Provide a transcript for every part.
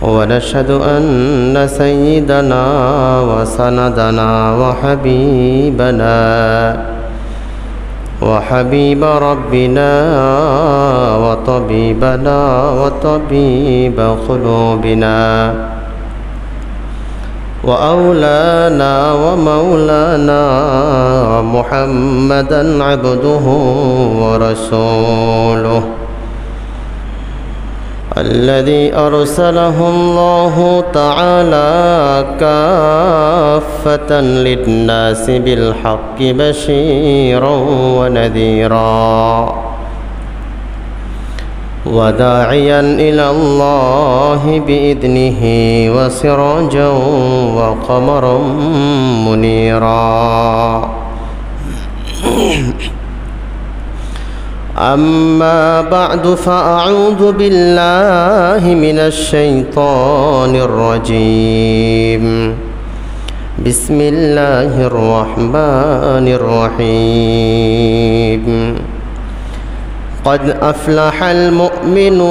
ونشهد أن سيدنا وسندنا وحبيب ربنا وطبيبنا وطبيب قلوبنا وأولانا ومولانا محمدا عبده ورسوله الذي أرسله الله تعالى كافة للناس بالحق بشيرا ونذيرا وداعيا إلى الله بإذنه وسراجا وقمرا منيرا أما بعد فأعوذ بالله من الشيطان الرجيم بسم الله الرحمن الرحيم قد أفلح المؤمنون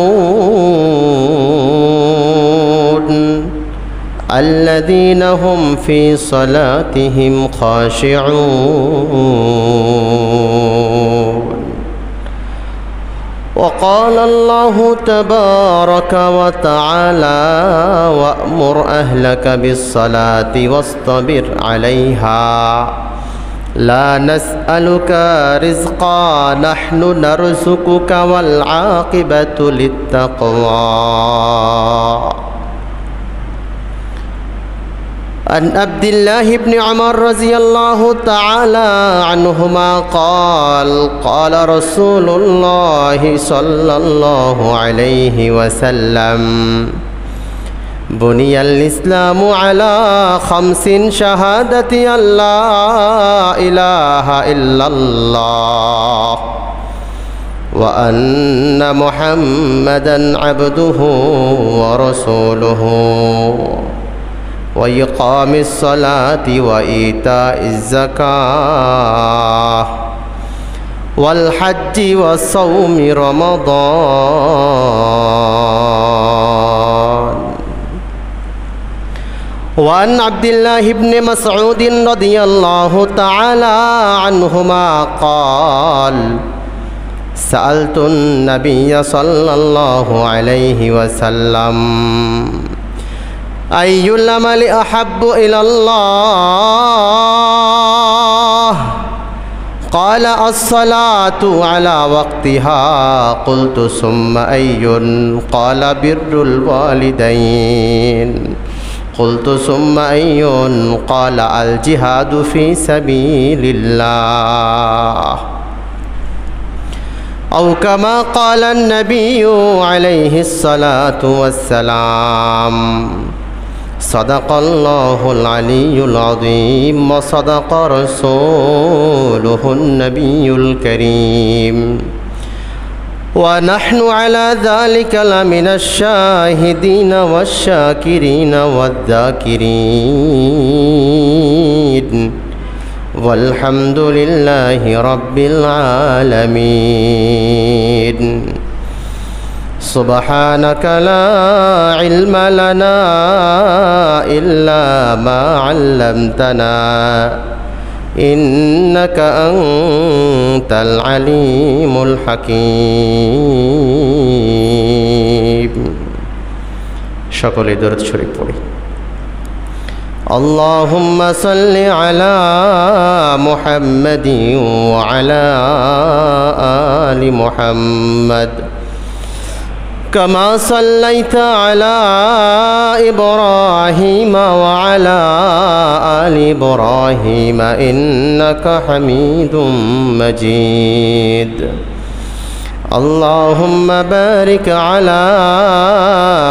الذين هم في صلاتهم خاشعون وقال الله تبارك وتعالى وأمر أهلك بالصلاة واصطبر عليها لا نسألك رزقا نحن نرزقك والعاقبة للتقوى عن عبد الله بن عمر رضي الله تعالى عنهما قال قال رسول الله صلى الله عليه وسلم بني الإسلام على 5 شهادة أن لا إله إلا الله وأن محمدا عبده ورسوله وإقام الصلاة وإيتاء الزكاة والحج وصوم رمضان وعن عبد الله بن مسعود رضي الله تعالى عنهما قال سألت النبي صلى الله عليه وسلم أي العمل أحب إلى الله قال الصلاة على وقتها قلت ثم أي قال بر الوالدين قلت ثم أي قال الجهاد في سبيل الله أو كما قال النبي عليه الصلاة والسلام صدق الله العلي العظيم وصدق رسوله النبي الكريم ونحن على ذلك لمن الشاهدين والشاكرين والذاكرين والحمد لله رب العالمين سبحانك لا علم لنا إلا ما علمتنا إنك أنت العليم الحكيم সকলে দরুদ শরীফ পড়ি اللهم صل على محمد وعلى آل محمد كما صليت على إبراهيم وعلى آل إبراهيم إنك حميد مجيد اللهم بارك على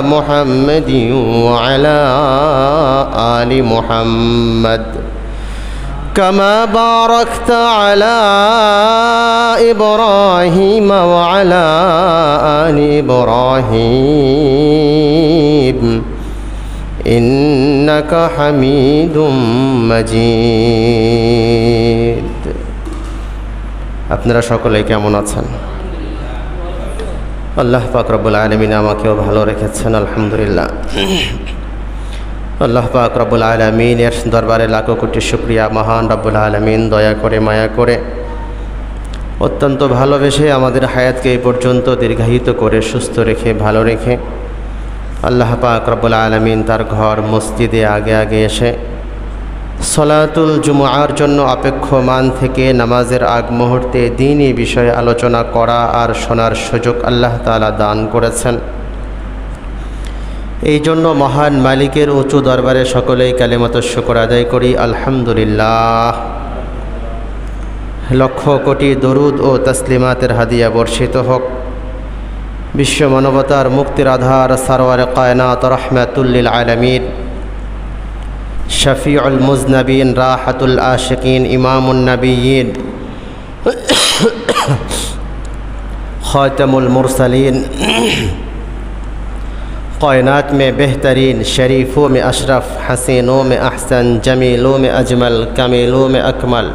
محمد وعلى آل محمد كما باركت على إبراهيم وعلى آل إبراهيم إنك حميد مجيد আপনারা সকলে কেমন আছেন আল্লাহ পাক রব্বুল আলামিন আমাকেও ভালো রেখেছেন, আলহামদুলিল্লাহ। আল্লাহ পাক রব্বুল আলামিনের দরবারে লাখো কোটি শুকরিয়া। মহান রব্বুল আলামিন দয়া করে মায়া করে অত্যন্ত ভালোবেসে আমাদের হায়াতকে এই পর্যন্ত দীর্ঘায়িত করে সুস্থ রেখে ভালো রেখে আল্লাহ পাক রব্বুল আলামিন তার ঘর মসজিদে আগে আগে এসে সলাতুল জুমআর জন্য অপেক্ষমান থেকে নামাজের আগ মুহূর্তে দ্বীনি বিষয়ে আলোচনা করা আর শোনার সুযোগ আল্লাহ তাআলা দান করেছেন। এই জন্য মহান মালিকের উঁচু দরবারে সকলেই কালিমাত শুকর আদায় করি, আলহামদুলিল্লাহ। লক্ষ কোটি দরুদ ও তসলিমাতের হাদিয়া বর্ষিত হোক বিশ্ব মানবতার মুক্তির আধার সারওয়ারে কায়নাত রহমাতুল লিল আলামিন, শফিউল মুজনবিন, রাহাতুল আশিকিন, ইমামুন নবিয়্যিন, खातमुल मुरसलीन, कायनात में बेहतरीन, शरीफों में अशरफ, हसीनों में अहसन, जमीलों में अजमल, कमीलों में अकमल,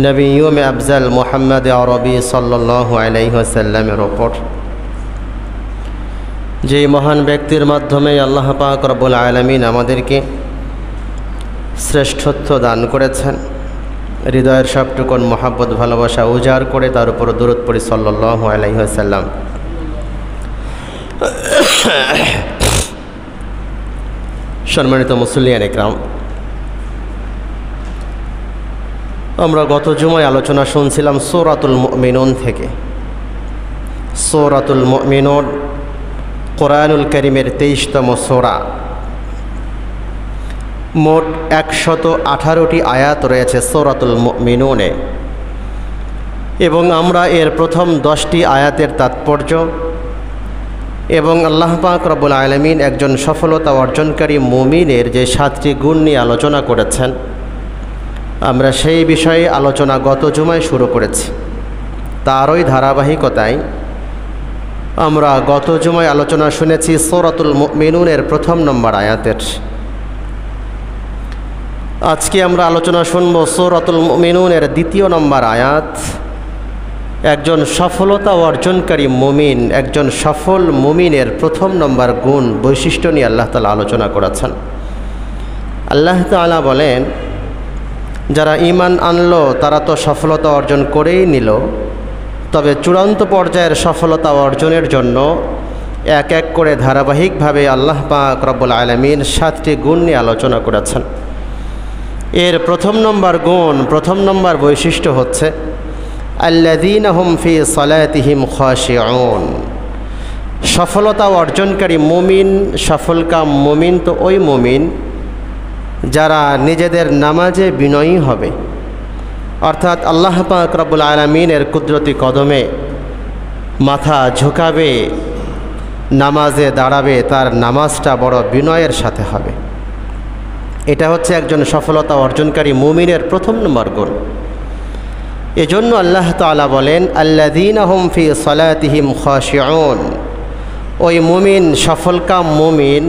नबियों में अफजल मुहम्मद अरबी सल्लल्लाहु अलैहि वसल्लमेर ओपर जे महान व्यक्तिर माध्यमे आल्लाह पाक रब्बुल आलामीन आमादेरके श्रेष्ठत्व दान करेছেন। হৃদয়ের সবটুকুন মহব্বত ভালোবাসা উজাড় করে তার উপর দরুদ পড়ি সাল্লাল্লাহু আলাইহি ওয়াসাল্লাম। সম্মানিত মুসল্লিয়ান ইকরাম, আমরা গত জুমায় আলোচনা শুনছিলাম সূরাতুল মুমিনুন থেকে। সূরাতুল মুমিনুন কোরআনুল কারীমের 23তম সূরা। মোট 118টি আয়াত রয়েছে সূরাতুল মুমিনুনে এবং আমরা এর প্রথম 10টি আয়াতের তাৎপর্য এবং আল্লাহ পাক রব্বুল আলামিন একজন সফলতা অর্জনকারী মুমিনের যে 7টি গুণ নিয়ে আলোচনা করেছেন, আমরা সেই বিষয়ে আলোচনা গত জুমায় শুরু করেছি। তারই ধারাবাহিকতায় আমরা গত জুমায় আলোচনা শুনেছি সূরাতুল মুমিনুনের প্রথম নম্বর আয়াতের। আজকে আমরা আলোচনা শুনব সূরাতুল মুমিনুনের 2য় নম্বর আয়াত। একজন সফলতা অর্জনকারী মুমিন, একজন সফল মুমিনের প্রথম নম্বর গুণ বৈশিষ্ট্য নিয়ে আল্লাহ তাআলা আলোচনা করেছেন। আল্লাহ তাআলা বলেন, যারা ঈমান আনলো তারা তো সফলতা অর্জন করেই নিল, তবে চূড়ান্ত পর্যায়ের সফলতা অর্জনের জন্য এক এক করে ধারাবাহিকভাবে আল্লাহ পাক রব্বুল আলামিন 7টি গুণ নিয়ে আলোচনা করেছেন। এর প্রথম নম্বর গুণ, প্রথম নম্বর বৈশিষ্ট্য হচ্ছে আল্লাযীনা হুম ফি সালাতিহিম খাশিউন। সফলতা অর্জনকারী মুমিন, সফলকাম মুমিন তো ওই মুমিন যারা নিজেদের নামাজে বিনয়ী হবে, অর্থাৎ আল্লাহ পাক রব্বুল আলামিনের কুদরতি কদমে মাথা ঝুঁকাবে, নামাজে দাঁড়াবে, তার নামাজটা বড় বিনয়ের সাথে হবে। এটা হচ্ছে একজন সফলতা অর্জনকারী মুমিনের প্রথম নম্বর গুণ। এজন্য আল্লাহ তাআলা বলেন, আল্লাযীনা হুম ফি সালাতিহিম খাশিউন। ওই মুমিন, সফলকাম মুমিন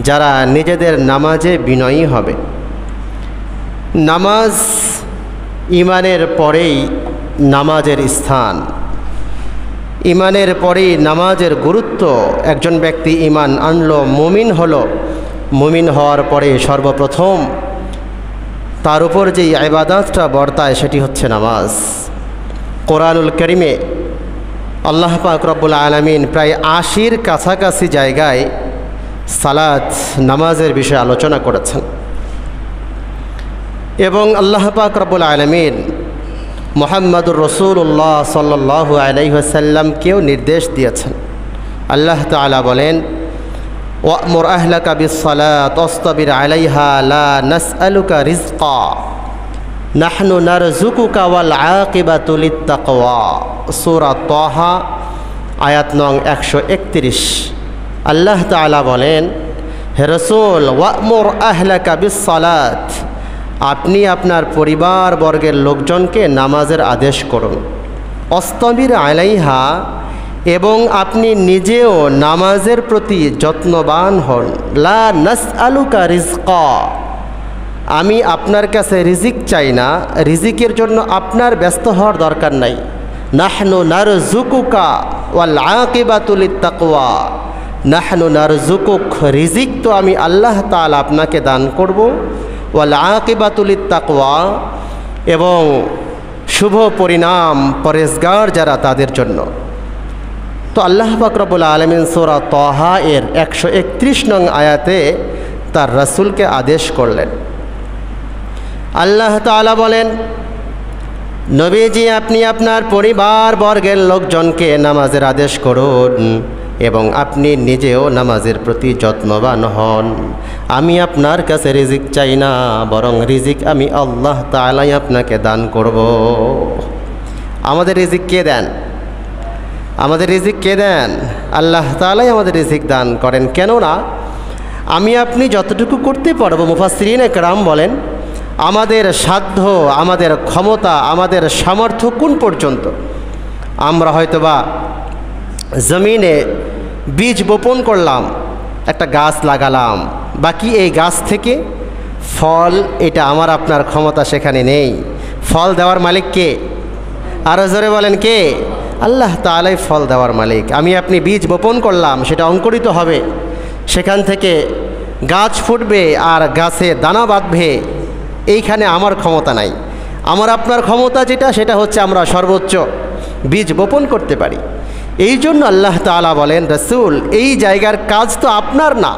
যারা নিজেদের নামাজে বিনয়ী হবে। নামাজ ঈমানের পরেই নামাজের স্থান, ঈমানের পরেই নামাজের গুরুত্ব। একজন ব্যক্তি ঈমান আনলো, মুমিন হলো, মুমিন হওয়ার পরে সর্বপ্রথম তার উপর যে ইবাদতটা বর্তায় সেটি হচ্ছে নামাজ। কোরআনুল কারীমে আল্লাহ পাক রব্বুল আলামিন প্রায় 80-র কাছাকাছি জায়গায় সালাত, নামাজের বিষয়ে আলোচনা করেছেন এবং আল্লাহ পাক রব্বুল আলামিন মুহাম্মদুর রাসূলুল্লাহ সাল্লাল্লাহু আলাইহি ওয়াসাল্লামকেও নির্দেশ দিয়েছেন। আল্লাহ তাআলা বলেন, ওয়া'মুর আহলাকা বিস-সালাত ওয়াসতাবির আলাইহা লা নাসআলুকা রিজকা নাহনু নারযুকুকা ওয়াল আকিবাতু লিত-তাকওয়া। সূরা তাহা আয়াত নং 131। আল্লাহ তাআলা বলেন, হে রাসূল, ওয়া'মুর আহলাকা বিস-সালাত, আপনি আপনার পরিবার বর্গের লোকজনকে নামাজের আদেশ করুন। ওয়াসতাবির আলাইহা, এবং আপনি নিজেও নামাজের প্রতি যত্নবান হন। লা নাসআলুকা রিজকা, আমি আপনার কাছে রিজিক চাই না, রিজিকের জন্য আপনার ব্যস্ত হওয়ার দরকার নাই। নাহনু নারযুকুকা ওয়াল আকিবাতু লিত্তাকওয়া, নাহনু নারযুকুক, রিজিক তো আমি আল্লাহ তাআলা আপনাকে দান করব, ওয়াল আকিবাতু লিত্তাকওয়া, এবং শুভ পরিণাম পরেজগার যারা তাদের জন্য। তো আল্লাহ পাক রব্বুল আলামিন সূরা তাহা এর 131 নং আয়াতে তার রাসূলকে আদেশ করলেন। আল্লাহ তাআলা বলেন, নবীজি আপনি আপনার পরিবার বর্গের লোকজনকে নামাজের আদেশ করুন এবং আপনি নিজেও নামাজের প্রতি যত্নবান হন। আমি আপনার কাছে রিজিক চাই না, বরং রিজিক আমি আল্লাহ তাআলাই আপনাকে দান করব। আমাদের রিজিক কে দেন? আমাদের রিজিক কে দেন? আল্লাহ তাআলাই আমাদের রিজিক দান করেন। কেননা আমি আপনি যতটুকু করতে পারবো, মুফাসসিরিনে কেরাম বলেন, আমাদের সাধ্য, আমাদের ক্ষমতা, আমাদের সামর্থ্য কোন পর্যন্ত। আমরা হয়তোবা জমিনে বীজ বপন করলাম, একটা গাছ লাগালাম, বাকি এই গাছ থেকে ফল, এটা আমার আপনার ক্ষমতা সেখানে নেই। ফল দেওয়ার মালিক কে? আরো জোরে বলেন কে? আল্লাহ তাআলাই ফল দেওয়ার মালিক। আমি আপনি বীজ বপন করলাম, সেটা অঙ্কুরিত হবে, সেখান থেকে গাছ ফুটবে আর গাছে দানা বাঁধবে, এইখানে আমার ক্ষমতা নাই। আমার আপনার ক্ষমতা যেটা, সেটা হচ্ছে আমরা সর্বোচ্চ বীজ বপন করতে পারি। এই জন্য আল্লাহ তাআলা বলেন, রাসূল এই জায়গার কাজ তো আপনার না,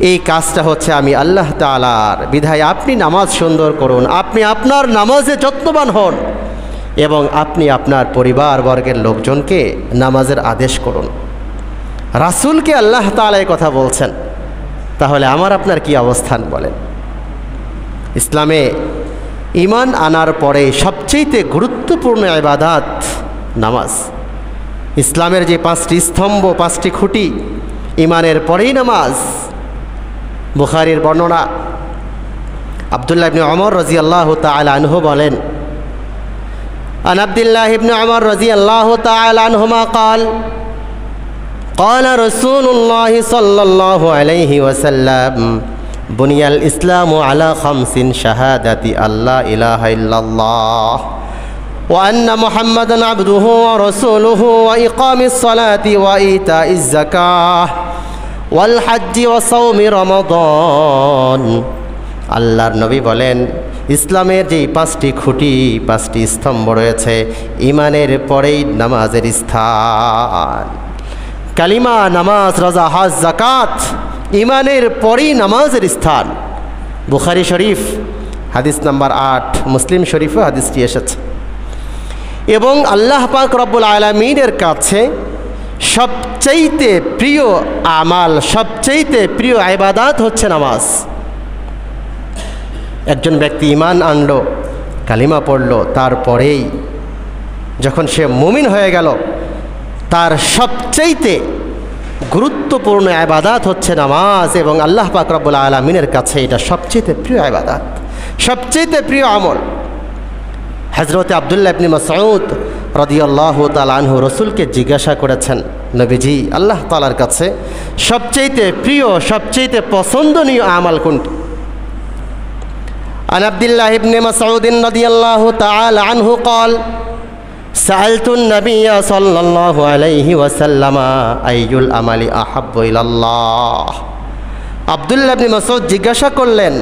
এই কাজটা হচ্ছে আমি আল্লাহ তাআলার। বিধায় আপনি নামাজ সুন্দর করুন, আপনি আপনার নামাজে যত্নবান হন এবং আপনি আপনার পরিবার বর্গের লোকজনকে নামাজের আদেশ করুন। রাসূলকে আল্লাহ তাআলা এই কথা বলছেন, তাহলে আমার আপনার কি অবস্থান বলেন? ইসলামে ঈমান আনার পরে সবচেয়ে গুরুত্বপূর্ণ ইবাদত নামাজ। ইসলামের যে 5টি স্তম্ভ, 5টি খুঁটি, ঈমানের পরেই নামাজ। বুখারীর বর্ণনা, আব্দুল্লাহ ইবনে ওমর রাদিয়াল্লাহু তাআলা আনহু বলেন, আন আব্দুল্লাহ ইবনে ওমর রাদিয়াল্লাহু তাআলা আনহুমা قال قال رسول الله صلى الله عليه وسلم بني الإسلام على 5 شهادة أن لا إله إلا الله وأن محمدا عبده ورسوله وإقام الصلاة وإيتاء الزكاة والحج وصوم رمضان। আল্লাহর নবী বলেন, ইসলামের যে 5টি খুঁটি, 5টি স্তম্ভ রয়েছে, ঈমানের পরেই নামাজের স্থান। কালিমা, নামাজ, রোজা, হজ, যাকাত, ঈমানের পরেই নামাজের স্থান। বুখারী শরীফ হাদিস নাম্বার 8, মুসলিম শরীফে হাদিসটি এসেছে। এবং আল্লাহ পাক রব্বুল আলামিনের কাছে সবচাইতে প্রিয় আমাল, সবচাইতে প্রিয় ইবাদত হচ্ছে নামাজ। একজন ব্যক্তি ঈমান আনলো, কালিমা পড়ল, তারপরেই যখন সে মুমিন হয়ে গেল, তার সবচাইতে গুরুত্বপূর্ণ ইবাদত হচ্ছে নামাজ। এবং আল্লাহ পাক রব্বুল আলামিনের কাছে এটা সবচেয়ে প্রিয় ইবাদত, সবচেয়ে প্রিয় আমল। হযরত আব্দুল্লাহ ইবনে মাসউদ রাদিয়াল্লাহু তাআলা আনহু রাসূলকে জিজ্ঞাসা করেছেন, নবীজি আল্লাহ তাআলার কাছে সবচেয়ে প্রিয়, সবচেয়ে পছন্দনীয় আমল কোনটি? আন আব্দুল্লাহ ইবনে মাসউদ রাদিয়াল্লাহু তাআলা আনহু قال سألت النبي صلى الله عليه وسلم أي العمل أحب إلى الله। আব্দুল্লাহ ইবনে মাসউদ জিজ্ঞাসা করলেন,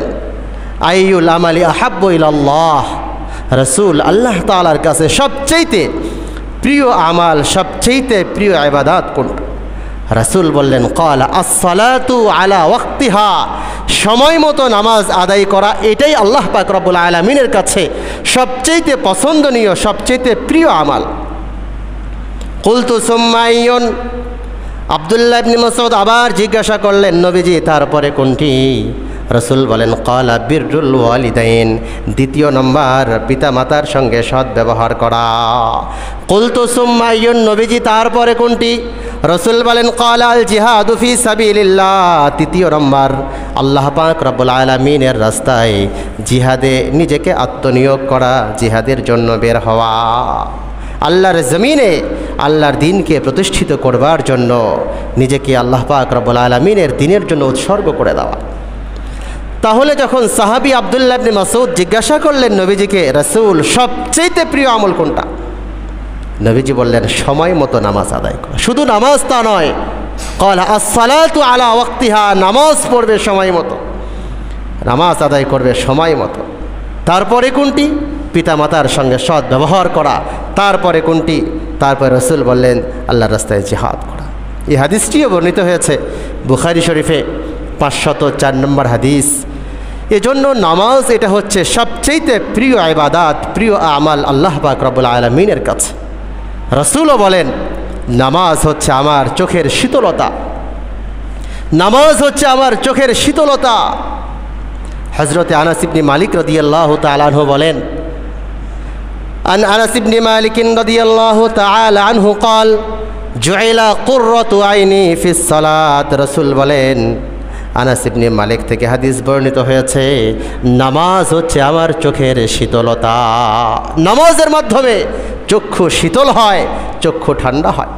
আইয়ুল আমালি আহাব্বু ইলাল্লাহ, রাসূল আল্লাহ তাআলার কাছে সবচেয়ে প্রিয় আমাল, সবচেয়ে প্রিয় ইবাদত কোনটা? রাসূল বললেন, ক্বালা আস-সালাতু আলা ওয়াক্তিহা, সময় মতো নামাজ আদায় করা, এটাই আল্লাহ পাক রব্বুল আলামিনের কাছে সবচেয়ে পছন্দনীয়, সবচেয়ে প্রিয় আমাল। কুলতু সুম্মা আইয়ুন, আব্দুল্লাহ ইবনে মাসউদ আবার জিজ্ঞাসা করলেন, নবীজি তারপরে কোনটি? রাসূল বলেন, ক্বালা বিররুল ওয়ালিদাইন, দ্বিতীয় নম্বর পিতামাতার সঙ্গে সৎ ব্যবহার করা। কুলতু সুম্মা আইয়ুন, নবীজি তারপরে কোনটি? রাসূল বলেন, ক্বালা আল জিহাদু ফি সাবিলিল্লাহ, তৃতীয় নম্বর আল্লাহ পাক রব্বুল আলামিনের রাস্তায় জিহাদে নিজেকে আত্মনিয়োগ করা, জিহাদের জন্য বের হওয়া, আল্লাহর জমিনে আল্লাহর দ্বীনকে প্রতিষ্ঠিত করবার জন্য নিজেকে আল্লাহ পাক রব্বুল আলামিনের দ্বীনের জন্য উৎসর্গ করে দেওয়া। তাহলে যখন সাহাবী আব্দুল্লাহ ইবনে মাসউদ জিজ্ঞাসা করলেন নবীজিকে, রাসূল সবচেয়ে প্রিয় আমল কোনটা? নবীজি বললেন সময় মতো নামাজ আদায় করা। শুধু নামাজ তা নয়, ক্বালা আস-সালাতু আলা ওয়াক্তিহা, নামাজ পড়বে সময় মতো, নামাজ আদায় করবে সময় মতো। তারপরে কোনটি? পিতামাতার সঙ্গে সৎ ব্যবহার করা। তারপরে কোনটি? তারপরে রাসূল বললেন আল্লাহর রাস্তায় জিহাদ করা। এই হাদিসটিও বর্ণিত হয়েছে বুখারী শরীফে 504 নম্বর হাদিস। এজন্য নামাজ এটা হচ্ছে সবচেয়ে প্রিয় ইবাদত, প্রিয় আমাল আল্লাহ পাক রব্বুল আলামিনের কাছে। রাসূলও বলেন নামাজ হচ্ছে আমার চোখের শীতলতা, নামাজ হচ্ছে আমার চোখের শীতলতা। হযরতে আনাস ইবনে মালিক রাদিয়াল্লাহু তাআলা আনহু বলেন, আন আনাস ইবনে মালিক রাদিয়াল্লাহু তাআলা আনহু قال জুইলা কুররাতু আইনি ফিস সালাত। রাসূল বলেন, আনাস ইবনে মালিক থেকে হাদিস বর্ণিত হয়েছে, নামাজ হচ্ছে আমার চোখের শীতলতা। নামাজের মাধ্যমে চক্ষু শীতল হয়, চক্ষু ঠান্ডা হয়।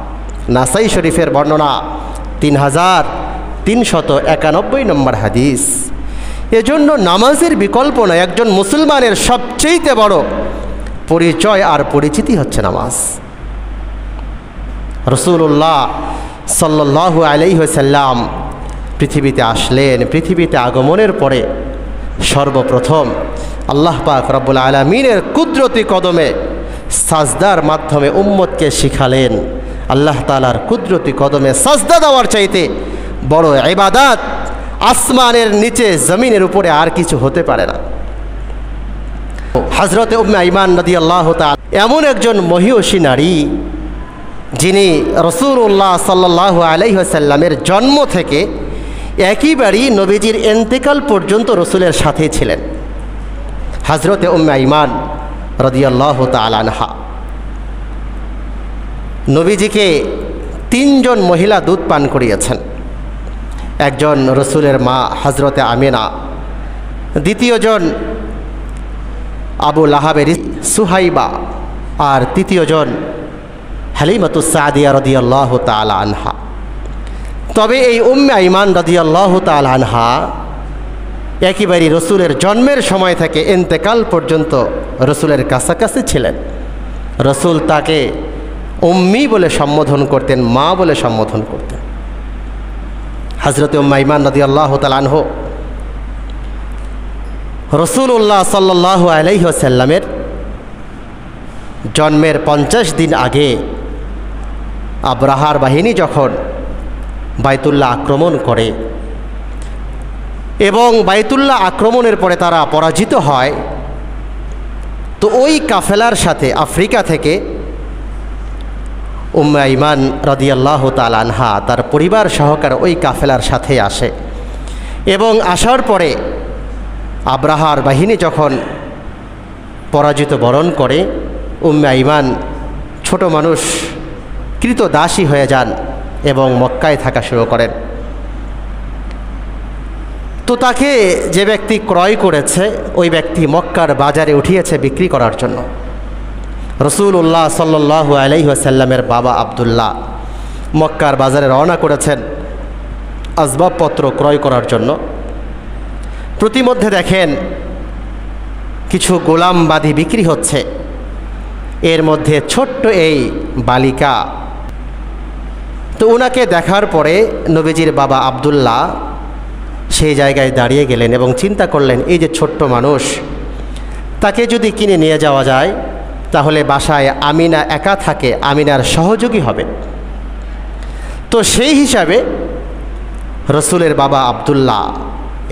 নাসাই শরীফের বর্ণনা 3391 নম্বর হাদিস। এজন্য নামাজের বিকল্প নয়। একজন মুসলমানের সবচেয়ে বড় পরিচয় আর পরিচিতি হচ্ছে নামাজ। রাসূলুল্লাহ সাল্লাল্লাহু আলাইহি ওয়াসাল্লাম পৃথিবীতে আসলেন। পৃথিবীতে আগমনের পরে সর্বপ্রথম আল্লাহ পাক রব্বুল আলামিনের কুদরতি কদমে সাজদার মাধ্যমে উম্মতকে শিখালেন। আল্লাহ তাআলার কুদরতি কদমে সাজদা দেওয়ার চাইতে বড় ইবাদত আসমানের নিচে জমিনের উপরে আর কিছু হতে পারে না। হযরতে উম্মে আইমান রাদিয়াল্লাহু তাআলা এমন একজন মহিয়সী নারী, যিনি রাসূলুল্লাহ সাল্লাল্লাহু আলাইহি ওয়াসাল্লামের জন্ম থেকে একেবারেই নবীজির ইন্তেকাল পর্যন্ত রাসূলের সাথে ছিলেন। হযরতে উম্মে আইমান রাদিয়াল্লাহু তাআলা আনহা নবীজিকে 3 জন মহিলা দুধ পান করিয়েছেন। একজন রাসূলের মা হযরতে আমিনা, দ্বিতীয়জন আবু লাহাবের সুহাইবা, আর তৃতীয়জন হালিমাতুস সাদিয়া রাদিয়াল্লাহু তাআলা আনহা। তবে এই উম্মে আইমান রাদিয়াল্লাহু তাআলা আনহা একেবারে রাসূলের জন্মের সময় থেকে ইন্তেকাল পর্যন্ত রাসূলের কাছাকাছি ছিলেন। রাসূল তাকে উম্মি বলে সম্বোধন করতেন, মা বলে সম্বোধন করতেন। হযরতে উম্মে আইমান রাদিয়াল্লাহু তাআলা আনহু রাসূলুল্লাহ সাল্লাল্লাহু আলাইহি ওয়াসাল্লামের জন্মের 50 দিন আগে আব্রাহার বাহিনী যখন বাইতুল্লাহ আক্রমণ করে এবং বাইতুল্লাহ আক্রমণের পরে তারা পরাজিত হয়, তো ওই কাফেলার সাথে আফ্রিকা থেকে উম্মে আইমান রাদিয়াল্লাহু তাআলা আনহা তার পরিবার সহকারে ওই কাফেলার সাথে আসে। এবং আসার পরে আব্রাহার বাহিনী যখন পরাজিত বরণ করে, উম্মে আইমান ছোট মানুষ কৃতদাসী হয়ে যান এবং মক্কায় থাকা শুরু করেন। তো তাকে যে ব্যক্তি ক্রয় করেছে ওই ব্যক্তি মক্কার বাজারে উঠিয়েছে বিক্রি করার জন্য। রাসূলুল্লাহ সাল্লাল্লাহু আলাইহি ওয়াসাল্লামের বাবা আব্দুল্লাহ মক্কার বাজারে রওনা করেছেন আসবাবপত্র ক্রয় করার জন্য। প্রতিমধ্যে দেখেন কিছু গোলামবাদী বিক্রি হচ্ছে। এর মধ্যে ছোট্ট এই বালিকা, তো ওনাকে দেখার পরে নবীজির বাবা আব্দুল্লাহ সেই জায়গায় দাঁড়িয়ে গেলেন এবং চিন্তা করলেন, এই যে ছোট্ট মানুষ, তাকে যদি কিনে নিয়ে যাওয়া যায় তাহলে বাসায় আমিনা একা থাকে, আমিনার সহযোগী হবে। তো সেই হিসাবে রাসূলের বাবা আব্দুল্লাহ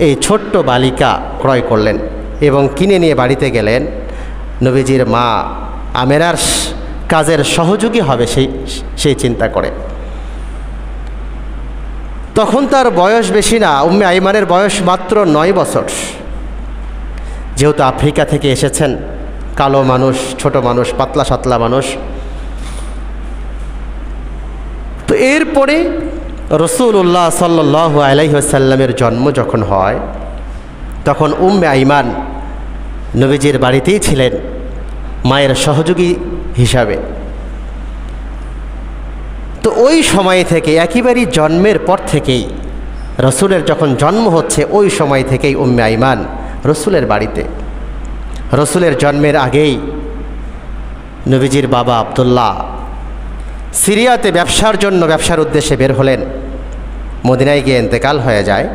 এই ছোট্ট বালিকা ক্রয় করলেন এবং কিনে নিয়ে বাড়িতে গেলেন। নবীজির মা আমেরার কাজের সহযোগী হবে সেই চিন্তা করে। তখন তার বয়স বেশি না, উম্মে আইমানের বয়স মাত্র 9 বছর। যেহেতু আফ্রিকা থেকে এসেছেন, কালো মানুষ, ছোট মানুষ, পাতলা সাতলা মানুষ। তো এরপরে রাসূলুল্লাহ সাল্লাল্লাহু আলাইহি ওয়াসাল্লামের জন্ম যখন হয় তখন উম্মে আইমান নবীজির বাড়িতেই ছিলেন মায়ের সহযোগী হিসাবে। তো ওই সময় থেকে একেবারেই জন্মের পর থেকেই, রাসূলের যখন জন্ম হচ্ছে ওই সময় থেকেই উম্মে আইমান রাসূলের বাড়িতে। রাসূলের জন্মের আগেই নবীজির বাবা আব্দুল্লাহ সিরিয়াতে ব্যবসার জন্য ব্যবসার উদ্দেশ্যে বের হলেন, মদিনায় গিয়ে ইন্তেকাল হয়ে যায়।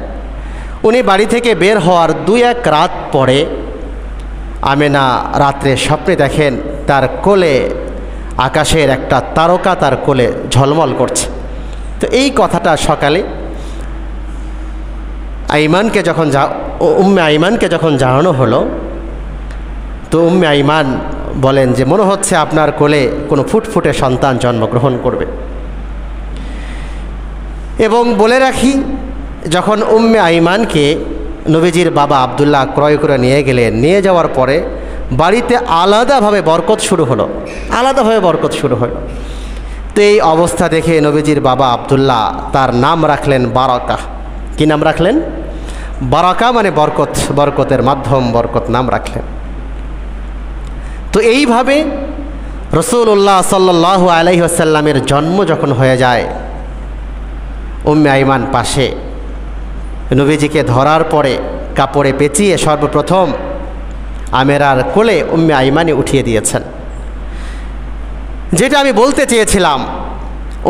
উনি বাড়ি থেকে বের হওয়ার 2-1 রাত পরে আমেনা রাত্রে স্বপ্নে দেখেন তার কোলে আকাশের একটা তারকা তার কোলে ঝলমল করছে। তো এই কথাটা সকালে উম্মে আইমানকে যখন জানানো হলো, তো উম্মে আইমান বলেন যে মনে হচ্ছে আপনার কোলে কোনো ফুটফুটে সন্তান জন্মগ্রহণ করবে। এবং বলে রাখি, যখন উম্মে আইমানকে নবীজির বাবা আব্দুল্লাহ ক্রয় করে নিয়ে গেলেন, নিয়ে যাওয়ার পরে বাড়িতে আলাদাভাবে বরকত শুরু হলো। তো এই অবস্থা দেখে নবীজির বাবা আব্দুল্লাহ তার নাম রাখলেন বারাকা। কি নাম রাখলেন? বারাকা মানে বরকত, বরকতের মাধ্যম, বরকত নাম রাখলেন। তো এইভাবে রাসূলুল্লাহ সাল্লাল্লাহু আলাইহি ওয়াসাল্লামের জন্ম যখন হয়ে যায়, উম্মে আইমান পাশে নবীজিকে ধরার পরে কাপড়ে পেঁচিয়ে সর্বপ্রথম আমেরার কোলে উম্মে আইমানে উঠিয়ে দিয়েছেন। যেটা আমি বলতে চেয়েছিলাম,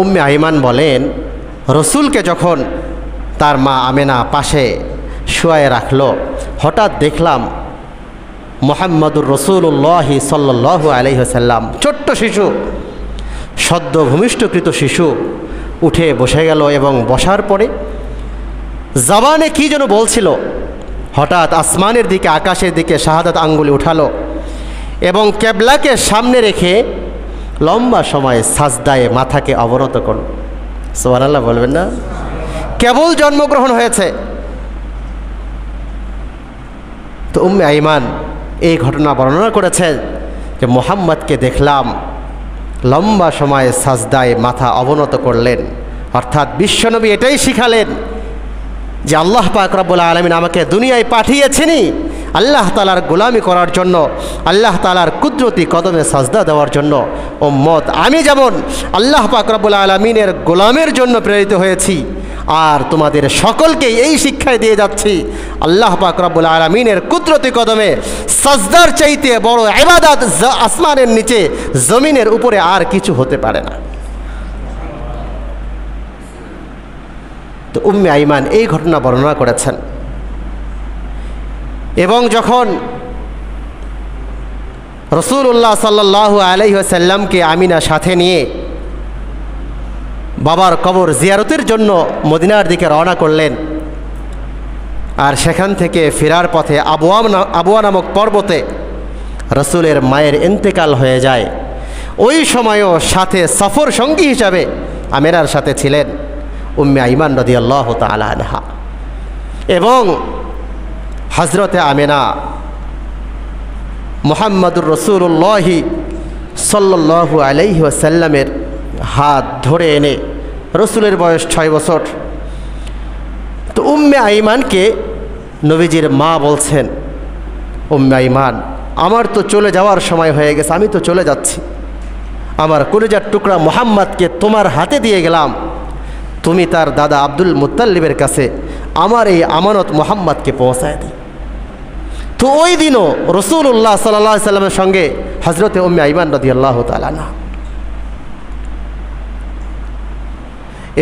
উম্মে আইমান বলেন রসুলকে যখন তার মা আমেনা পাশে শুয়ায়ে রাখলো, হঠাৎ দেখলাম মুহাম্মাদুর রাসূলুল্লাহ সাল্লাল্লাহু আলাইহি ওয়াসাল্লাম, ছোট্ট শিশু, সদ্য ভূমিষ্ঠকৃত শিশু, উঠে বসে গেল এবং বসার পরে জবানে কি যেন বলছিল। হঠাৎ আসমানের দিকে, আকাশের দিকে শাহাদাত আঙ্গুলি উঠালো এবং কেবলাকে সামনে রেখে লম্বা সময় সাজদায় মাথাকে অবনত করল। সুবহানাল্লাহ বলবেন না? কেবল জন্মগ্রহণ হয়েছে। তো উম্মে আইমান এই ঘটনা বর্ণনা করেছেন যে মুহাম্মদকে দেখলাম লম্বা সময় সাজদায় মাথা অবনত করলেন। অর্থাৎ বিশ্বনবী এটাই শিখালেন যে আল্লাহ পাক রব্বুল আলামিন আমাকে দুনিয়ায় পাঠিয়েছেনই আল্লাহ তাআলার গোলামি করার জন্য, আল্লাহ তাআলার কুদরতি কদমে সাজদা দেওয়ার জন্য। উম্মত, আমি যেমন আল্লাহ পাক রব্বুল আলামিনের গোলামের জন্য প্রেরিত হয়েছি, আর তোমাদের সকলকেই এই শিক্ষায় দিয়ে যাচ্ছি, আল্লাহ পাক রব্বুল আলামিনের কুদরতি কদমে সাজদার চাইতে বড় ইবাদত আসমানের নিচে, জমিনের উপরে আর কিছু হতে পারে না। তো উম্মে আইমান এই ঘটনা বর্ণনা করেছেন। এবং যখন রাসূলুল্লাহ সাল্লাল্লাহু আলাইহি ওয়াসাল্লামকে আমিনা সাথে নিয়ে বাবার কবর জিয়ারতের জন্য মদিনার দিকে রওনা করলেন, আর সেখান থেকে ফেরার পথে আবওয়া নামক পর্বতে রসুলের মায়ের ইন্তেকাল হয়ে যায়। ওই সময়ও সাথে সফর সঙ্গী হিসাবে আমেনার সাথে ছিলেন উম্মে আইমান রাদিয়াল্লাহু তাআলা আনহা। এবং হযরতে আমেনা মুহাম্মাদুর রাসূলুল্লাহ সাল্লাল্লাহু আলাইহি ওয়াসাল্লামের হাত ধরে এনে, রসুলের বয়স 6 বছর। তো উম্মে আইমানকে নবীজির মা বলছেন, উম্মে আইমান, আমার তো চলে যাওয়ার সময় হয়ে গেছে, আমি তো চলে যাচ্ছি, আমার কলিজার টুকরা মুহাম্মদকে তোমার হাতে দিয়ে গেলাম, তুমি তার দাদা আব্দুল মুত্তালিবের কাছে আমার এই আমানত মুহাম্মদকে পৌঁছায় দিই। তো ওই দিনও রাসূলুল্লাহ সাল্লাল্লাহু আলাইহি সাল্লামের সঙ্গে হযরতে উম্মে আইমান রাদিয়াল্লাহু তাআলা আনহা।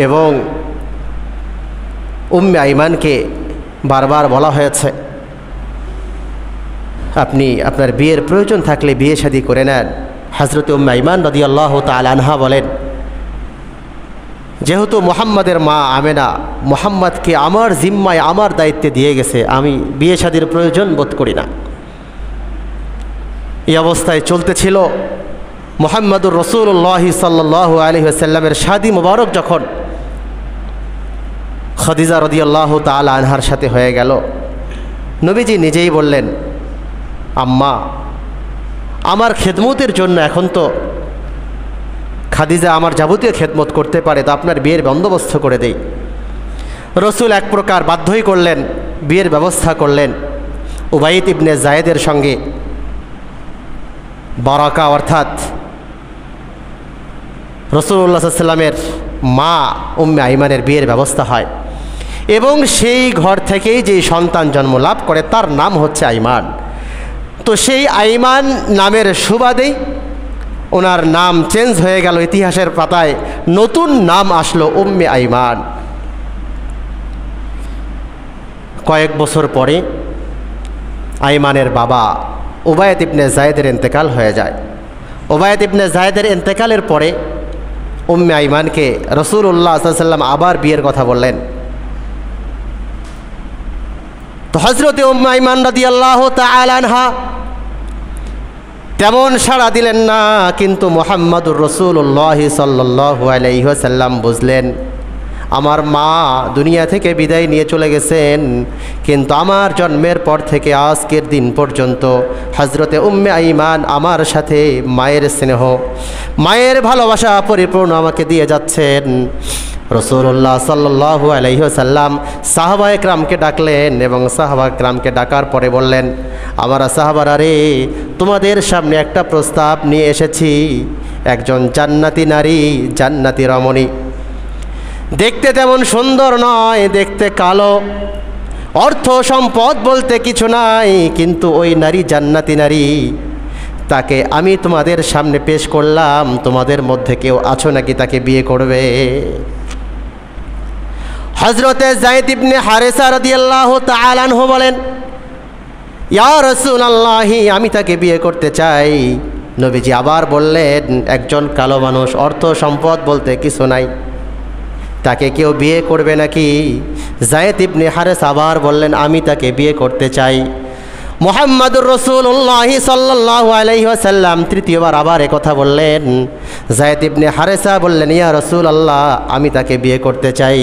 এবং উম্মে আইমানকে বারবার বলা হয়েছে, আপনি আপনার বিয়ের প্রয়োজন থাকলে বিয়ে শাদী করে নেন। হযরতে উম্মে আইমান রাদিয়াল্লাহু তাআলা আনহা বলেন, যেহেতু মুহাম্মাদের মা আমেনা মুহাম্মদকে আমার জিম্মায়, আমার দায়িত্বে দিয়ে গেছে, আমি বিয়ে শাদীর প্রয়োজন বোধ করি না। এই অবস্থায় চলতেছিল মুহাম্মাদুর রাসূলুল্লাহ সাল্লাল্লাহু আলাইহি ওয়াসাল্লামের শাদী মুবারক যখন খাদিজা রাদিয়াল্লাহু তাআলা আনহার সাথে হয়ে গেল, নবীজি নিজেই বললেন, আম্মা, আমার খেদমতের জন্য এখন তো খাদিজা আমার যাবতীয় খেদমত করতে পারে, তো আপনার বিয়ের বন্দোবস্ত করে দেই। রসুল এক প্রকার বাধ্যই করলেন, বিয়ের ব্যবস্থা করলেন। উবাইদ ইবনে জায়েদের সঙ্গে বারাকা অর্থাৎ রাসূলুল্লাহ সাল্লাল্লাহু আলাইহি ওয়াসাল্লামের মা উম্মে আইমানের বিয়ের ব্যবস্থা হয়। এবং সেই ঘর থেকেই যে সন্তান জন্ম লাভ করে তার নাম হচ্ছে আইমান। তো সেই আইমান নামের সুবাদেই ওনার নাম চেঞ্জ হয়ে গেল, ইতিহাসের পাতায় নতুন নাম আসলো উম্মে আইমান। কয়েক বছর পরে আইমানের বাবা উবায়দ ইবনে জায়েদের ইন্তেকাল হয়ে যায়। উবায়দ ইবনে জায়েদের ইন্তেকালের পরে উম্মে আইমানকে রাসূলুল্লাহ সাল্লাল্লাহু আলাইহি ওয়াসাল্লাম আবার বিয়ের কথা বললেন। তো হযরতে উম্মে আইমান রাদিয়াল্লাহু তাআলা আনহা তেমন সাড়া দিলেন না, কিন্তু মুহাম্মাদুর রাসূলুল্লাহ সাল্লাল্লাহু আলাইহি ওয়াসাল্লাম বুঝলেন আমার মা দুনিয়া থেকে বিদায় নিয়ে চলে গেছেন, কিন্তু আমার জন্মের পর থেকে আজকের দিন পর্যন্ত হযরতে উম্মে আইমান আমার সাথে মায়ের স্নেহ, মায়ের ভালোবাসা পরিপূর্ণ আমাকে দিয়ে যাচ্ছেন। রাসূলুল্লাহ সাল্লাল্লাহু আলাইহি ওয়াসাল্লাম সাহাবায়ে কেরামকে ডাকলেন এবং সাহাবায়ে কেরামকে ডাকার পরে বললেন, আমার সাহাবারা রে, তোমাদের সামনে একটা প্রস্তাব নিয়ে এসেছি। একজন জান্নাতি নারী, জান্নাতি রমণী, দেখতে তেমন সুন্দর নয়, দেখতে কালো, অর্থ সম্পদ বলতে কিছু নাই, কিন্তু ওই নারী জান্নাতি নারী, তাকে আমি তোমাদের সামনে পেশ করলাম। তোমাদের মধ্যে কেউ আছো নাকি তাকে বিয়ে করবে? হযরতে যায়েদ ইবনে হারেসা রাদিয়াল্লাহু তাআলা আনহু বলেন, ইয়া রাসূলুল্লাহ, আমি তাকে বিয়ে করতে চাই। নবীজি আবার বললেন, একজন কালো মানুষ, অর্থ সম্পদ বলতে কিছু নাই, তাকে কেউ বিয়ে করবে নাকি? যায়েদ ইবনে হারেসা আবার বললেন, আমি তাকে বিয়ে করতে চাই। মুহাম্মাদুর রাসূলুল্লাহ সাল্লাল্লাহু আলাইহি ওয়াসাল্লাম তৃতীয়বার আবার একথা বললেন। যায়েদ ইবনে হারেসা বললেন, ইয়া রাসূলুল্লাহ, আমি তাকে বিয়ে করতে চাই।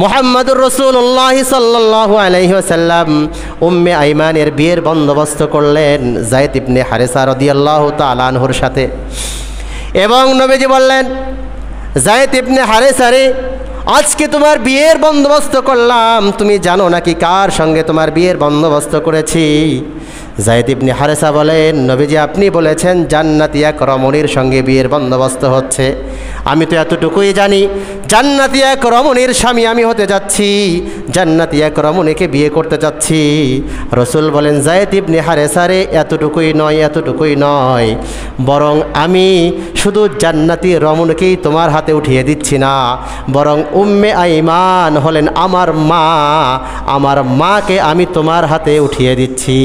মুহাম্মাদুর রাসূলুল্লাহ সাল্লাল্লাহু আলাইহি ওয়াসাল্লাম উম্মে আইমানের বিয়ের বন্দোবস্ত করলেন যায়েদ ইবনে হারেসা রাদিয়াল্লাহু তাআলা আনহুর সাথে। এবং নবীজি বললেন, যায়েদ ইবনে হারেসা রে, আজকে তোমার বিয়ের বন্দোবস্ত করলাম, তুমি জানো নাকি কার সঙ্গে তোমার বিয়ের বন্দোবস্ত করেছি? যায়েদ ইবনে হারেসা বলেন, নবীজি আপনি বলেছেন জান্নাতি এক রমণীর সঙ্গে বিয়ের বন্দোবস্ত হচ্ছে, আমি তো এতটুকুই জানি, জান্নাতি এক রমণীর স্বামী আমি হতে যাচ্ছি, জান্নাতি এক রমণীকে বিয়ে করতে যাচ্ছি। রাসূল বলেন, যায়েদ ইবনে হারেসা রে, এতটুকুই নয়, এতটুকুই নয়, বরং আমি শুধু জান্নাতি রমণীকেই তোমার হাতে উঠিয়ে দিচ্ছি না, বরং উম্মে আইমান হলেন আমার মা, আমার মাকে আমি তোমার হাতে উঠিয়ে দিচ্ছি।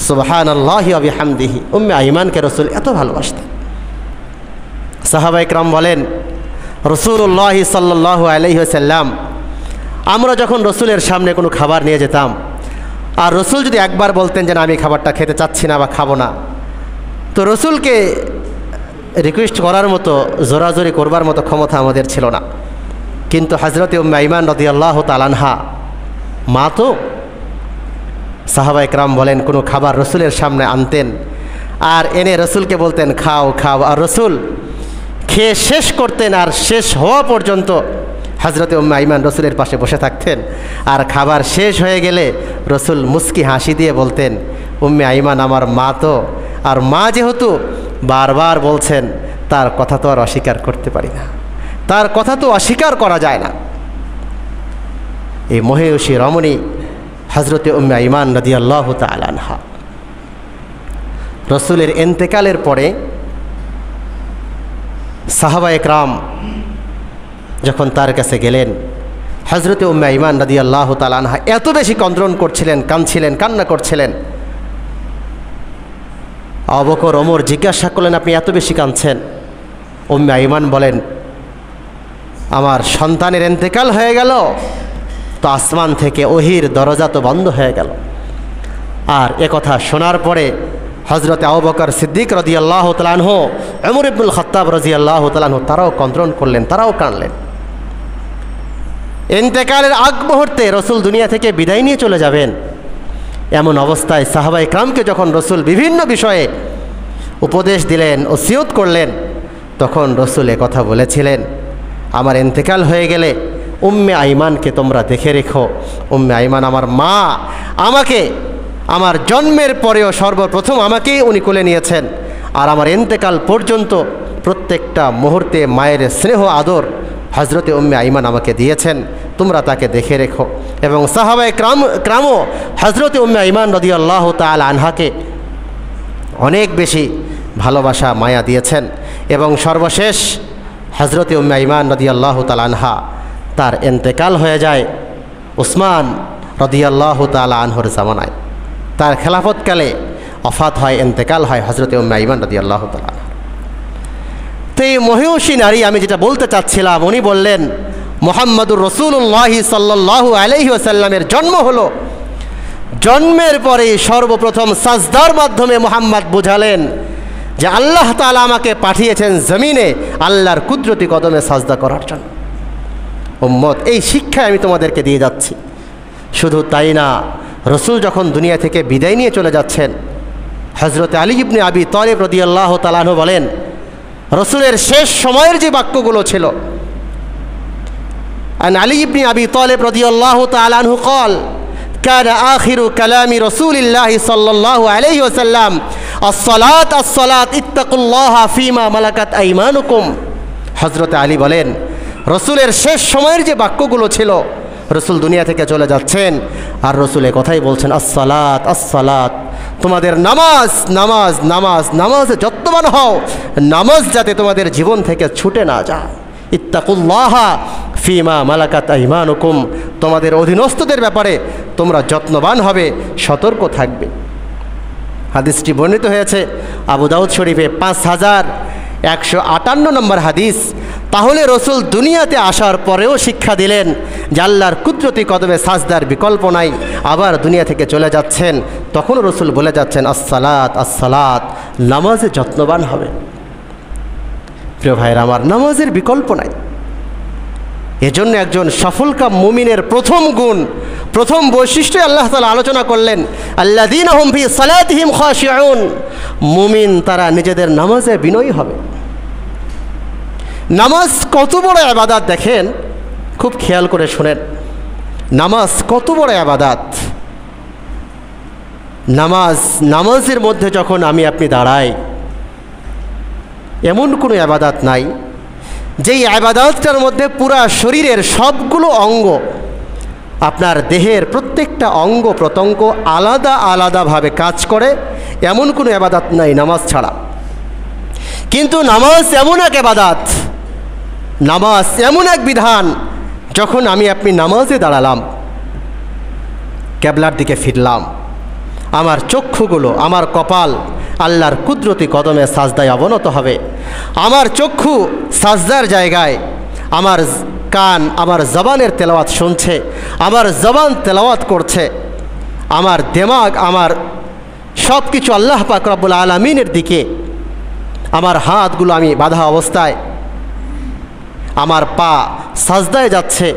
সুবহানাল্লাহি ওয়া বিহামদিহি। উম্মে আইমানকে রাসূল এত ভালোবাসতেন। সাহাবায়ে কেরাম বলেন, রাসূলুল্লাহ সাল্লাল্লাহু আলাইহি ওয়াসাল্লাম, আমরা যখন রাসূলের সামনে কোনো খাবার নিয়ে যেতাম, আর রাসূল যদি একবার বলতেন যে না আমি খাবারটা খেতে চাচ্ছি না বা খাবো না, তো রাসূলকে রিকোয়েস্ট করার মতো, জোরাজোরি করবার মতো ক্ষমতা আমাদের ছিল না। কিন্তু হযরতে উম্মে আইমান রাদিয়াল্লাহু তাআলা আনহা মা তো, সাহাবায়ে কেরাম বলেন কোনো খাবার রাসূলের সামনে আনতেন আর এনে রাসূলকে বলতেন খাও খাও, আর রাসূল খেয়ে শেষ করতেন, আর শেষ হওয়া পর্যন্ত হযরতে উম্মে আইমান রাসূলের পাশে বসে থাকতেন। আর খাবার শেষ হয়ে গেলে রাসূল মুস্কি হাসি দিয়ে বলতেন, উম্মে আইমান আমার মা তো, আর মা যেহেতু বারবার বলছেন, তার কথা তো আর অস্বীকার করতে পারি না, তার কথা তো অস্বীকার করা যায় না। এই মহেয়সী রমণী হযরতে উম্মে আইমান রাদিয়াল্লাহু তাআলা আনহা রাসূলের ইন্তেকালের পরে সাহাবায়ে কেরাম যখন তার কাছে গেলেন, হযরতে উম্মে আইমান রাদিয়াল্লাহু তাআলা আনহা এত বেশি কন্দ্রণ করছিলেন, কাঁদছিলেন, কান্না করছিলেন। আবু বকর ওমর জিজ্ঞাসা করলেন, আপনি এত বেশি কাঁদছেন? উম্মে আইমান বলেন, আমার সন্তানের ইন্তেকাল হয়ে গেল, তো আসমান থেকে ওহির দরজা তো বন্ধ হয়ে গেল। আর একথা শোনার পরে হযরতে আবু বকর সিদ্দিক রাদিয়াল্লাহু তাআলা আনহু, ওমর ইবনুল খাত্তাব রাদিয়াল্লাহু তাআলা আনহু, তারাও কন্দ্রণ করলেন, তারাও কাঁদলেন। ইন্তেকালের আগ মুহূর্তে রাসূল দুনিয়া থেকে বিদায় নিয়ে চলে যাবেন, এমন অবস্থায় সাহাবায়ে কেরামকে যখন রাসূল বিভিন্ন বিষয়ে উপদেশ দিলেন, ওসিয়ত করলেন, তখন রাসূল কথা বলেছিলেন, আমার ইন্তেকাল হয়ে গেলে উম্মে আইমানকে তোমরা দেখে রেখো। উম্মে আইমান আমার মা, আমাকে আমার জন্মের পরেও সর্বপ্রথম আমাকেই উনি কোলে নিয়েছেন, আর আমার ইন্তেকাল পর্যন্ত প্রত্যেকটা মুহূর্তে মায়ের স্নেহ আদর হযরতে উম্মে আইমান আমাকে দিয়েছেন, তোমরা তাকে দেখে রেখো। এবং সাহাবায়ে কেরামও হযরতে উম্মে আইমান রাদিয়াল্লাহু তাআলা আনহাকে অনেক বেশি ভালোবাসা মায়া দিয়েছেন। এবং সর্বশেষ হজরতে উম্মে আইমান রাদিয়াল্লাহু তাআলা আনহা, তার ইন্তেকাল হয়ে যায় উসমান রাদিয়াল্লাহু তাআলা আনহুর জামানায়। তার খেলাফতকালে ওফাত হয়, ইন্তেকাল হয় হজরতে উম্মে আইমান রাদিয়াল্লাহু তাআলা আনহা। তো এই মহিষী নারী, আমি যেটা বলতে চাচ্ছিলাম, উনি বললেন মুহাম্মাদুর রাসূলুল্লাহ সাল্লাল্লাহু আলাইহি ওয়াসাল্লামের জন্ম হলো, জন্মের পরে সর্বপ্রথম সাজদার মাধ্যমে মুহাম্মদ বুঝালেন যে আল্লাহ তাআলা আমাকে পাঠিয়েছেন জমিনে আল্লাহর কুদরতি কদমে সাজদা করার জন্য। উম্মত, এই শিক্ষা আমি তোমাদেরকে দিয়ে যাচ্ছি। শুধু তাই না, রসুল যখন দুনিয়া থেকে বিদায় নিয়ে চলে যাচ্ছেন, হযরত আলী ইবনে আবি তালিব রাদিয়াল্লাহু তাআলা আনহু বলেন, রসুলের শেষ সময়ের যে বাক্যগুলো ছিল, আন আলী ইবনে আবি তালিব রাদিয়াল্লাহু তাআলা আনহু قال كان آخر كلام رسول الله صلى الله عليه وسلم الصلاة الصلاة اتقوا الله فيما ملكت أيمانكم। হযরত আলী বলেন, রসুলের শেষ সময়ের যে বাক্যগুলো ছিল, রসুল দুনিয়া থেকে চলে যাচ্ছেন আর রসুল এ কথাই বলছেন, আসসালাত আসসালাত, তোমাদের নামাজ নামাজ নামাজ, নামাজে যত্নবান হও, নামাজ যাতে তোমাদের জীবন থেকে ছুটে না যায়। ইত্তাকুল্লাহা ফিমা মালাকাত আইমানুকুম, তোমাদের অধীনস্থদের ব্যাপারে তোমরা যত্নবান হবে, সতর্ক থাকবে। হাদিসটি বর্ণিত হয়েছে আবু দাউদ শরীফে 5158 নম্বর হাদিস। তাহলে রসুল দুনিয়াতে আসার পরেও শিক্ষা দিলেন যে আল্লাহর কুদরতি কদমে সাজদার বিকল্প নাই। আবার দুনিয়া থেকে চলে যাচ্ছেন, তখন রসুল বলে যাচ্ছেন আসসালাত আসসালাত, নামাজে যত্নবান হবে। প্রিয় ভাইরা আমার, নামাজের বিকল্প নাই। এজন্য একজন সফলকাম মুমিনের প্রথম গুণ, প্রথম বৈশিষ্ট্য আল্লাহ তাআলা আলোচনা করলেন, আল্লাযীনা হুম ফি সালাতিহিম খাশিউন, মুমিন তারা নিজেদের নামাজে বিনয়ী হবে। নামাজ কত বড় ইবাদত দেখেন, খুব খেয়াল করে শুনেন, নামাজ কত বড় ইবাদত। নামাজের মধ্যে যখন আমি আপনি দাঁড়াই, এমন কোনো ইবাদত নাই যেই ইবাদতটার মধ্যে পুরা শরীরের সবগুলো অঙ্গ, আপনার দেহের প্রত্যেকটা অঙ্গ প্রত্যঙ্গ আলাদা আলাদাভাবে কাজ করে, এমন কোনো ইবাদত নাই নামাজ ছাড়া। কিন্তু নামাজ এমন এক ইবাদত, নামাজ এমন এক বিধান, যখন আমি আপনি নামাজে দাঁড়ালাম, কিবলার দিকে ফিরলাম, আমার চক্ষুগুলো, আমার কপাল আল্লাহর কুদরতি কদমে সাজদায় অবনত হবে। আমার চক্ষু সাজদার জায়গায়, আমার কান আমার জবানের তেলাওয়াত শুনছে, আমার জবান তেলাওয়াত করছে, আমার দিমাগ, আমার সব কিছু আল্লাহ পাক রব্বুল আলামিনের দিকে, আমার হাতগুলো আমি বাঁধা অবস্থায়, আমার পা সাজদায় যাচ্ছে,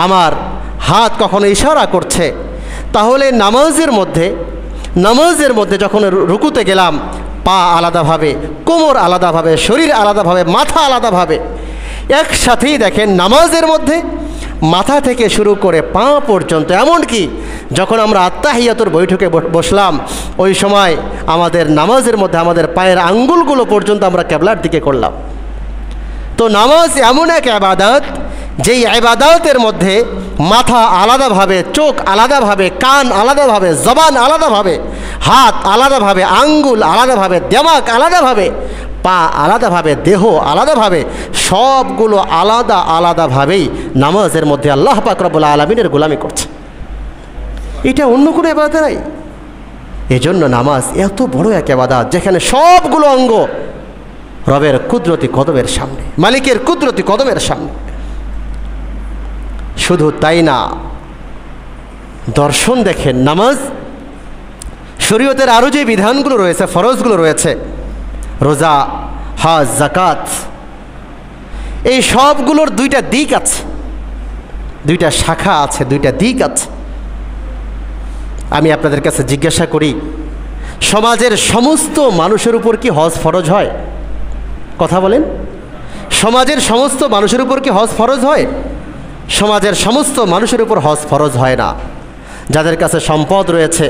আমার হাত কখনো ইশারা করছে। তাহলে নামাজের মধ্যে যখন রুকুতে গেলাম, পা আলাদাভাবে, কোমর আলাদাভাবে, শরীর আলাদাভাবে, মাথা আলাদাভাবে, একসাথেই দেখেন নামাজের মধ্যে মাথা থেকে শুরু করে পা পর্যন্ত, এমনকি যখন আমরা আত্তাহিয়াতুর বৈঠকে বসলাম, ওই সময় আমাদের নামাজের মধ্যে আমাদের পায়ের আঙ্গুলগুলো পর্যন্ত আমরা কিবলার দিকে করলাম। তো নামাজ এমন এক ইবাদত, যেই ইবাদতের মধ্যে মাথা আলাদাভাবে, চোখ আলাদাভাবে, কান আলাদাভাবে, জবান আলাদাভাবে, হাত আলাদাভাবে, আঙ্গুল আলাদাভাবে, দিমাগ আলাদাভাবে, পা আলাদাভাবে, দেহ আলাদাভাবে, সবগুলো আলাদা আলাদাভাবেই নামাজের মধ্যে আল্লাহ পাক রব্বুল আলামিনের গোলামি করছে। এটা অন্য কোনো ইবাদত নাই। এজন্য নামাজ এত বড় এক ইবাদত, যেখানে সবগুলো অঙ্গ রবের কুদরতি কদমের সামনে, মালিকের কুদরতি কদমের সামনে। শুধু তাই না, দর্শন দেখেন, নামাজ শরীয়তের আরও যে বিধানগুলো রয়েছে, ফরজগুলো রয়েছে, রোজা, হজ, যাকাত, এই সবগুলোর দুইটা দিক আছে, দুইটা শাখা আছে, দুইটা দিক আছে। আমি আপনাদের কাছে জিজ্ঞাসা করি, সমাজের সমস্ত মানুষের উপর কি হজ ফরজ হয়? কথা বলেন। সমাজের সমস্ত মানুষের উপর কি হজ ফরজ হয়? সমাজের সমস্ত মানুষের উপর হজ ফরজ হয় না। যাদের কাছে সম্পদ রয়েছে,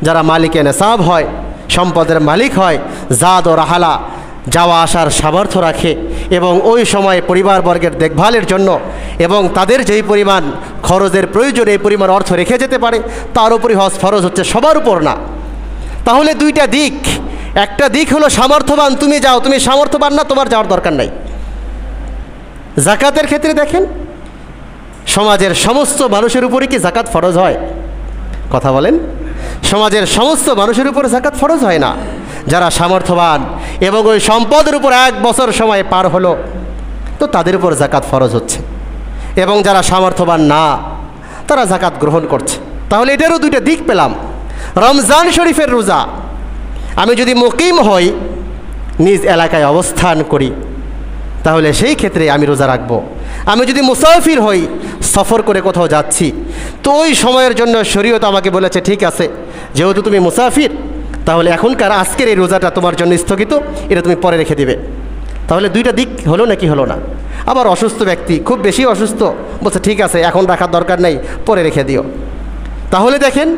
যারা মালিকে নেসাব হয়, সম্পদের মালিক হয়, জাদ ও রাহালা, যাওয়া আসার সামর্থ্য রাখে এবং ওই সময় পরিবারবর্গের দেখভালের জন্য এবং তাদের যেই পরিমাণ খরচের প্রয়োজন, এই পরিমাণ অর্থ রেখে যেতে পারে, তার উপরই হজ ফরজ হচ্ছে, সবার উপর না। তাহলে দুইটা দিক, একটা দিক হলো সামর্থ্যবান, তুমি যাও, তুমি সামর্থ্যবান না, তোমার যাওয়ার দরকার নাই। জাকাতের ক্ষেত্রে দেখেন, সমাজের সমস্ত মানুষের উপরে কি জাকাত ফরজ হয়? কথা বলেন, সমাজের সমস্ত মানুষের উপর জাকাত ফরজ হয় না। যারা সামর্থ্যবান এবং ওই সম্পদের উপর 1 বছর সময় পার হলো, তো তাদের উপর জাকাত ফরজ হচ্ছে, এবং যারা সামর্থ্যবান না তারা জাকাত গ্রহণ করছে। তাহলে এটারও দুইটা দিক পেলাম। রমজান শরীফের রোজা, আমি যদি মুকিম হই, নিজ এলাকায় অবস্থান করি, তাহলে সেই ক্ষেত্রে আমি রোজা রাখবো। আমি যদি মুসাফির হই, সফর করে কোথাও যাচ্ছি, তো ওই সময়ের জন্য শরীয়ত আমাকে বলেছে ঠিক আছে, যেহেতু তুমি মুসাফির, তাহলে এখনকার আজকের এই রোজাটা তোমার জন্য স্থগিত, এটা তুমি পরে রেখে দিবে। তাহলে দুইটা দিক হলো নাকি হলো না? আবার অসুস্থ ব্যক্তি, খুব বেশি অসুস্থ, বলছে ঠিক আছে এখন রাখার দরকার নেই, পরে রেখে দিও। তাহলে দেখেন,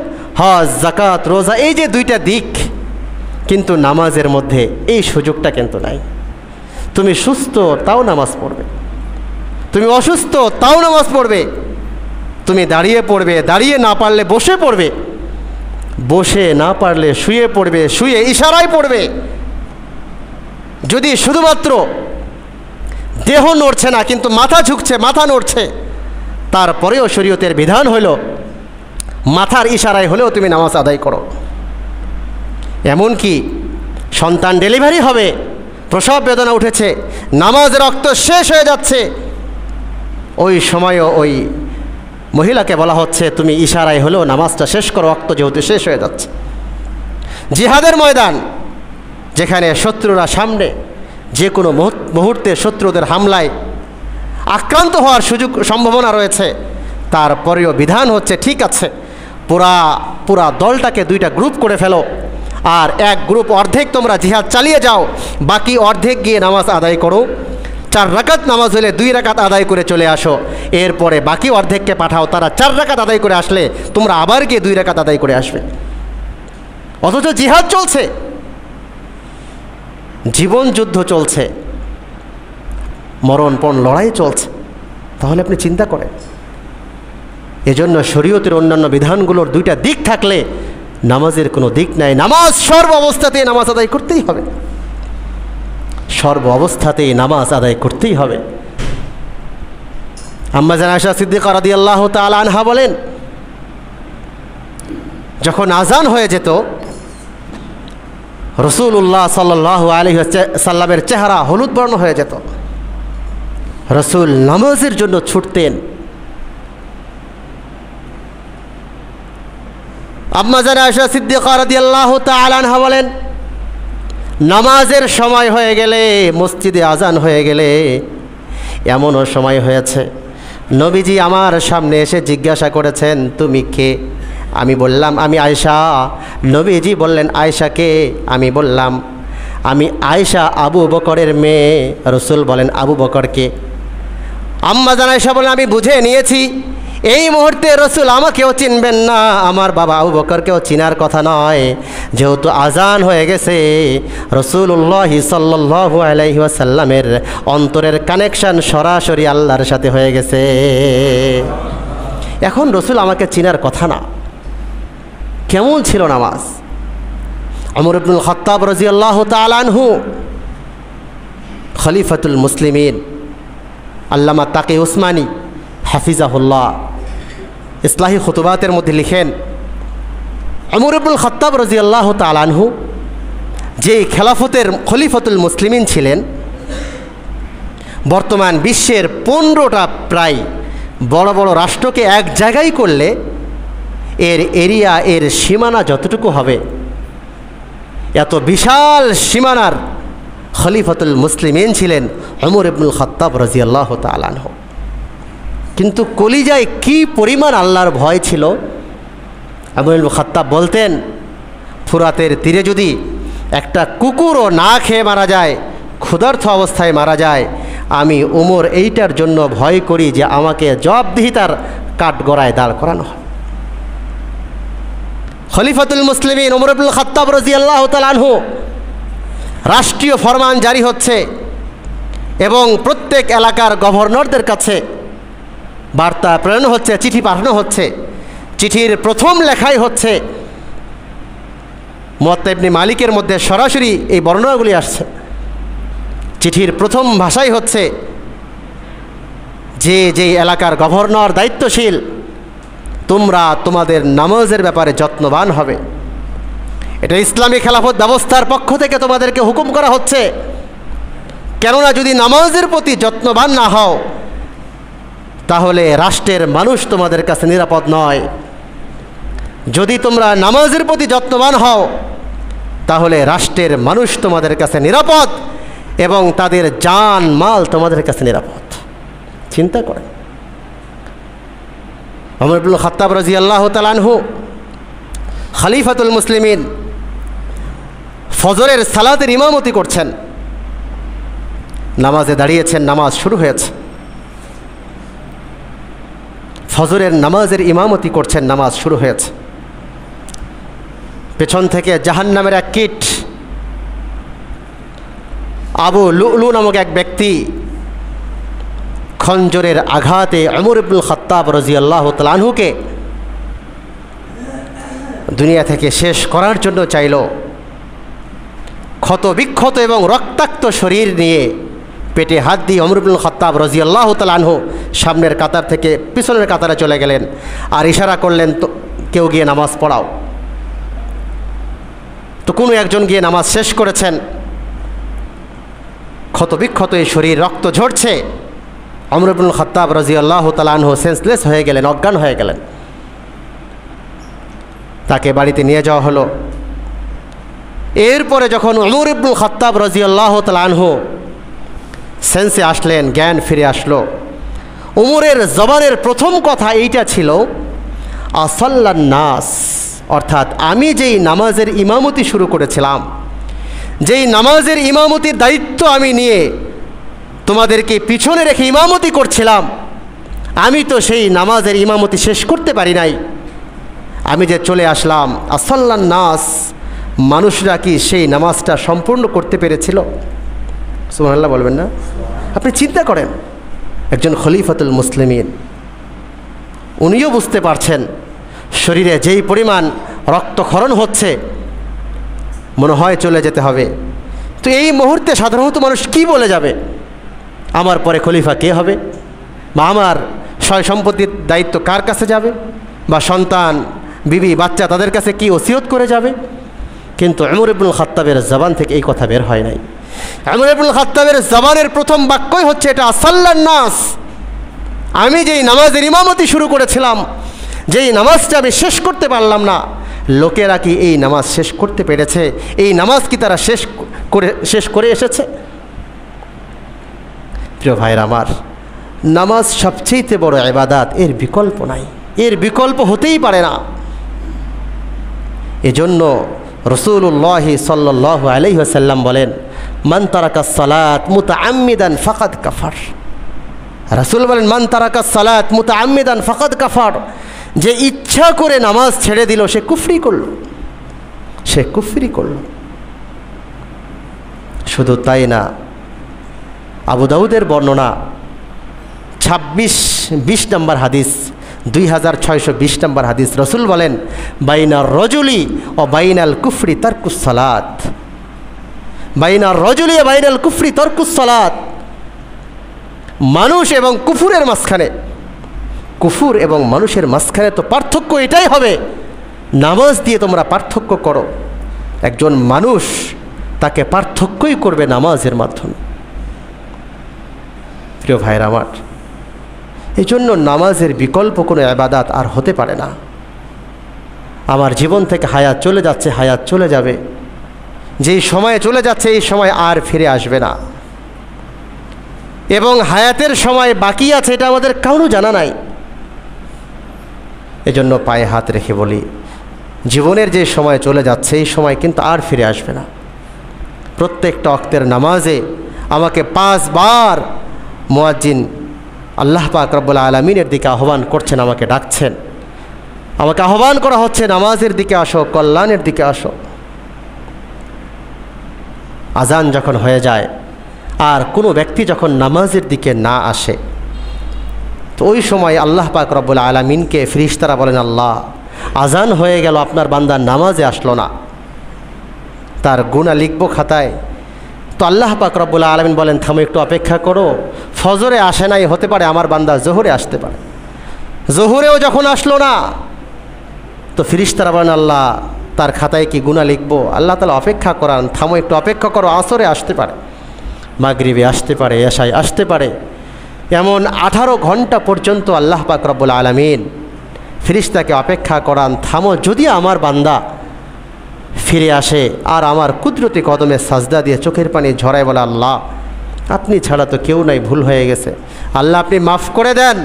হজ, জাকাত, রোজা, এই যে দুইটা দিক, কিন্তু নামাজের মধ্যে এই সুযোগটা কিন্তু নাই। তুমি সুস্থ তাও নামাজ পড়বে, তুমি অসুস্থ তাও নামাজ পড়বে, তুমি দাঁড়িয়ে পড়বে, দাঁড়িয়ে না পারলে বসে পড়বে, বসে না পারলে শুয়ে পড়বে, শুয়ে ইশারায় পড়বে। যদি শুধুমাত্র দেহ নড়ছে না কিন্তু মাথা ঝুঁকছে, মাথা নড়ছে, তারপরেও শরীয়তের বিধান হলো মাথার ইশারায় হলেও তুমি নামাজ আদায় করো। এমনকি সন্তান ডেলিভারি হবে, প্রসব বেদনা উঠেছে, নামাজ রক্ত শেষ হয়ে যাচ্ছে, ওই সময়ও ওই মহিলাকে বলা হচ্ছে তুমি ইশারায় হলেও নামাজটা শেষ করো, রক্ত যেহেতু শেষ হয়ে যাচ্ছে। জিহাদের ময়দান, যেখানে শত্রুরা সামনে, যে কোনো মুহূর্তে শত্রুদের হামলায় আক্রান্ত হওয়ার সম্ভাবনা রয়েছে, তারপরেও বিধান হচ্ছে ঠিক আছে, পুরা দলটাকে 2টা গ্রুপ করে ফেলো, আর এক গ্রুপ অর্ধেক তোমরা জিহাদ চালিয়ে যাও, বাকি অর্ধেক গিয়ে নামাজ আদায় করো। 4 রাকাত নামাজ হলে 2 রাকাত আদায় করে চলে আসো, এরপরে বাকি অর্ধেককে পাঠাও, তারা 4 রাকাত আদায় করে আসলে তোমরা আবার গিয়ে 2 রাকাত আদায় করে আসবে। অথচ জিহাদ চলছে, জীবন যুদ্ধ চলছে, মরণপণ লড়াই চলছে। তাহলে আপনি চিন্তা করেন, এজন্য শরীয়তের অন্যান্য বিধানগুলোর 2টা দিক থাকলে নামাজের কোনো দিক নাই। নামাজ সর্ব অবস্থাতেই নামাজ আদায় করতেই হবে, সর্ব অবস্থাতেই নামাজ আদায় করতেই হবে। আম্মা জান আয়েশা সিদ্দিকা রাদিয়াল্লাহু তাআলা আনহা বলেন, যখন আজান হয়ে যেত, রাসূলুল্লাহ সাল্লাল্লাহু আলাইহি ওয়াসাল্লামের চেহারা হলুদ বর্ণ হয়ে যেত, রাসূল নামাজের জন্য ছুটতেন। আম্মা জান আয়েশা সিদ্দিকা রাদিয়াল্লাহু তাআলা আনহা বলেন, নামাজের সময় হয়ে গেলে, মসজিদে আজান হয়ে গেলে, এমনও সময় হয়েছে নবীজি আমার সামনে এসে জিজ্ঞাসা করেছেন তুমি কে? আমি বললাম আমি আয়েশা। নবীজি বললেন আয়েশা কে? আমি বললাম আমি আয়েশা আবু বকরের মেয়ে। রাসূল বলেন আবু বকরকে? আম্মা জান আয়েশা বলেন আমি বুঝে নিয়েছি এই মুহূর্তে রাসূল আমাকেও চিনবেন না, আমার বাবা আবু বকরকেও চিনার কথা নয়, যেহেতু আজান হয়ে গেছে। রাসূলুল্লাহ সাল্লাল্লাহু আলাইহি ওয়াসাল্লামের অন্তরের কানেকশন সরাসরি আল্লাহর সাথে হয়ে গেছে। এখন রাসূল আমাকে চিনার কথা না। কেমন ছিল নামাজ? ওমর ইবনুল খাত্তাব রাদিয়াল্লাহু তাআলা আনহু, খলিফাতুল মুসলিমিন, আল্লামা তাকি উসমানী হাফিজাহুল্লাহ ইসলাহি খুতুবাতের মধ্যে লিখেন, ওমর ইবনুল খাত্তাব রাদিয়াল্লাহু তাআলা আনহু যে খেলাফতের খলিফাতুল মুসলিমিন ছিলেন, বর্তমান বিশ্বের 15টা প্রায় বড় বড় রাষ্ট্রকে এক জায়গায় করলে এর এরিয়া, এর সীমানা যতটুকু হবে, এত বিশাল সীমানার খলিফাতুল মুসলিমিন ছিলেন ওমর ইবনুল খাত্তাব রাদিয়াল্লাহু তাআলা আনহু। কিন্তু কলিজায় কি পরিমাণ আল্লাহর ভয় ছিল। ওমর ইবনুল খাত্তাব বলতেন, ফুরাতের তীরে যদি একটা কুকুরও না খেয়ে মারা যায়, ক্ষুধার্ত অবস্থায় মারা যায়, আমি ওমর এইটার জন্য ভয় করি যে আমাকে জবাবদিহিতার কাঠগড়ায় দাঁড় করানো হয়। খলিফাতুল মুসলিমিন ওমর ইবনুল খাত্তাব রাদিয়াল্লাহু তাআলা আনহু, রাষ্ট্রীয় ফরমান জারি হচ্ছে এবং প্রত্যেক এলাকার গভর্নরদের কাছে বার্তা প্রেরণ হচ্ছে, চিঠি পাঠানো হচ্ছে। চিঠির প্রথম লেখাই হচ্ছে মুয়াত্তা ইবনে মালিকের মধ্যে সরাসরি এই বর্ণনাগুলি আসছে। চিঠির প্রথম ভাষাই হচ্ছে যে যেই এলাকার গভর্নর দায়িত্বশীল, তোমরা তোমাদের নামাজের ব্যাপারে যত্নবান হবে। এটা ইসলামী খেলাফত ব্যবস্থার পক্ষ থেকে তোমাদেরকে হুকুম করা হচ্ছে। কেননা যদি নামাজের প্রতি যত্নবান না হও তাহলে রাষ্ট্রের মানুষ তোমাদের কাছে নিরাপদ নয়। যদি তোমরা নামাজের প্রতি যত্নবান হও তাহলে রাষ্ট্রের মানুষ তোমাদের কাছে নিরাপদ এবং তাদের জান মাল তোমাদের কাছে নিরাপদ। চিন্তা করেন, ওমর ইবনে খাত্তাব রাদিয়াল্লাহু তাআলা আনহু খলিফাতুল মুসলিমিন ফজরের সালাতের ইমামতি করছেন, নামাজে দাঁড়িয়েছেন, নামাজ শুরু হয়েছে। ফজরের নামাজের ইমামতি করছেন, নামাজ শুরু হয়েছে। পেছন থেকে জাহান্নামের এক কীট আবু লুলু নামক এক ব্যক্তি খঞ্জরের আঘাতে ওমর ইবনে খাত্তাব রাদিয়াল্লাহু তাআলা আনহুকে দুনিয়া থেকে শেষ করার জন্য চাইল। ক্ষত বিক্ষত এবং রক্তাক্ত শরীর নিয়ে পেটে হাত দিয়ে ওমর ইবনে খাত্তাব রাদিয়াল্লাহু তাআলা আনহু সামনের কাতার থেকে পিছনের কাতারে চলে গেলেন আর ইশারা করলেন, তো কেউ গিয়ে নামাজ পড়াও। তো কোনো একজন গিয়ে নামাজ শেষ করেছেন। ক্ষত বিক্ষত এই শরীর, রক্ত ঝরছে। ওমর ইবনে খাত্তাব রাদিয়াল্লাহু তাআলা আনহু সেন্সলেস হয়ে গেলেন, অজ্ঞান হয়ে গেলেন। তাকে বাড়িতে নিয়ে যাওয়া হলো। এরপরে যখন ওমর ইবনে খাত্তাব রাদিয়াল্লাহু তাআলা আনহু সেন্সে আসলেন, জ্ঞান ফিরে আসলো, ওমরের জবানের প্রথম কথা এইটা ছিল, আসাল্লান নাস, অর্থাৎ আমি যেই নামাজের ইমামতি শুরু করেছিলাম, যেই নামাজের ইমামতির দায়িত্ব আমি নিয়ে তোমাদেরকে পিছনে রেখে ইমামতি করছিলাম, আমি তো সেই নামাজের ইমামতি শেষ করতে পারি নাই। আমি যে চলে আসলাম, আসাল্লান নাস, মানুষরা কি সেই নামাজটা সম্পূর্ণ করতে পেরেছিল? সুবহানাল্লাহ বলবেন না? আপনি চিন্তা করেন, একজন খলিফাতুল মুসলিমিন, উনিও বুঝতে পারছেন শরীরে যেই পরিমাণ রক্তক্ষরণ হচ্ছে, মনে হয় চলে যেতে হবে। তো এই মুহূর্তে সাধারণত মানুষ কি বলে যাবে? আমার পরে খলিফা কে হবে, বা আমার সয় সম্পত্তির দায়িত্ব কার কাছে যাবে, বা সন্তান, বিবি, বাচ্চা তাদের কাছে কি ওসিয়ত করে যাবে? কিন্তু ওমর ইবনে খাত্তাবের জবান থেকে এই কথা বের হয় নাই। ওমর ইবনে খাত্তাবের জবানের প্রথম বাক্যই হচ্ছে এটা, আসাল্লান নাস, আমি যেই নামাজের ইমামতি শুরু করেছিলাম, যেই নামাজটা আমি শেষ করতে পারলাম না, লোকেরা কি এই নামাজ শেষ করতে পেরেছে? এই নামাজ কি তারা শেষ করে এসেছে? প্রিয় ভাইরা আমার, নামাজ সবচেয়ে বড় ইবাদত, এর বিকল্প নাই, এর বিকল্প হতেই পারে না। এজন্য রাসূলুল্লাহ সাল্লাল্লাহু আলাইহি ওয়াসাল্লাম বলেন, মান তারাকা সালাত মুতাআম্মিদান ফাকাদ কাফার। রাসূল বলেন, মান তারাকা সালাত মুতাআম্মিদান ফাকাদ কাফার, যে ইচ্ছা করে নামাজ ছেড়ে দিল সে কুফরি করল, সে কুফরি করল। শুধু তাই না, আবু দাউদের বর্ণনা 26-20 নম্বর হাদিস, 2620 নম্বর হাদিস, রাসূল বলেন, বাইনার রজুলি ও বাইনাল কুফরি তারকুস সালাত, বাইনার রজুলি ও বাইনাল কুফরি তারকুস সালাত, মানুষ এবং কুফুরের মাঝখানে, কুফুর এবং মানুষের মাঝখানে তো পার্থক্য এটাই হবে, নামাজ দিয়ে তোমরা পার্থক্য করো। একজন মানুষ, তাকে পার্থক্যই করবে নামাজের মাধ্যমে। প্রিয় ভাইরা আমার, এই জন্য নামাজের বিকল্প কোনো ইবাদত আর হতে পারে না। আমার জীবন থেকে হায়াত চলে যাচ্ছে, হায়াত চলে যাবে, যেই সময়ে চলে যাচ্ছে এই সময় আর ফিরে আসবে না, এবং হায়াতের সময় বাকি আছে এটা আমাদের কারো জানা নাই। এজন্য পায়ে হাত রেখে বলি, জীবনের যে সময় চলে যাচ্ছে এই সময় কিন্তু আর ফিরে আসবে না। প্রত্যেকটা ওয়াক্তের নামাজে আমাকে 5 বার মুয়াজ্জিন আল্লাহ পাক রব্বুল আলামিনের দিকে আহ্বান করছেন, আমাকে ডাকছেন, আমাকে আহ্বান করা হচ্ছে, নামাজের দিকে আসো, কল্যাণের দিকে আসো। আজান যখন হয়ে যায় আর কোনো ব্যক্তি যখন নামাজের দিকে না আসে, তো ওই সময় আল্লাহ পাক রব্বুল আলামিনকে ফেরেশতারা বলেন, আল্লাহ, আজান হয়ে গেল, আপনার বান্দা নামাজে আসলো না। তার গুনাহ লিখব খাতায়। তো আল্লাহ পাক রব্বুল আলামিন বলেন, থামো, একটু অপেক্ষা করো। ফজরে আসে নাই, হতে পারে আমার বান্দা জোহরে আসতে পারে। জোহরেও যখন আসলো না, তো ফেরেশতারা বলেন, আল্লাহ তার খাতায় কি গুনাহ লিখবো? আল্লাহ তাআলা অপেক্ষা করান, থামো, একটু অপেক্ষা করো, আসরে আসতে পারে, মাগরিবে আসতে পারে, এশায় আসতে পারে। এমন 18 ঘন্টা পর্যন্ত আল্লাহ পাক রব্বুল আলামিন ফেরেশতাকে অপেক্ষা করান, থামো, যদি আমার বান্দা ফিরে আসে আর আমার কুদরতি কদমে সাজদা দিয়ে চোখের পানি ঝরায়, বলে, আল্লাহ আপনি ছাড়া তো কেউ নাই, ভুল হয়ে গেছে, আল্লাহ আপনি মাফ করে দেন।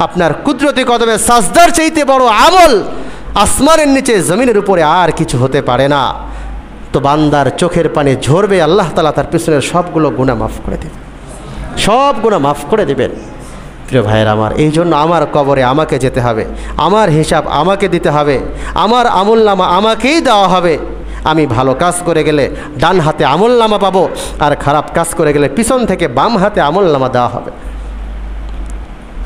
আপনার কুদরতি কদমে সাজদার চাইতে বড় আমল আসমানের নিচে জমিনের উপরে আর কিছু হতে পারে না। তো বান্দার চোখের পানি ঝরবে, আল্লাহ তাআলা তার পিছনের সবগুলো গুনাহ মাফ করে দেবেন, সব গুনাহ মাফ করে দেবেন। প্রিয় ভাইয়ের আমার, এই জন্য আমার কবরে আমাকে যেতে হবে, আমার হিসাব আমাকে দিতে হবে, আমার আমলনামা আমাকেই দেওয়া হবে। আমি ভালো কাজ করে গেলে ডান হাতে আমলনামা পাবো, আর খারাপ কাজ করে গেলে পিছন থেকে বাম হাতে আমলনামা দেওয়া হবে।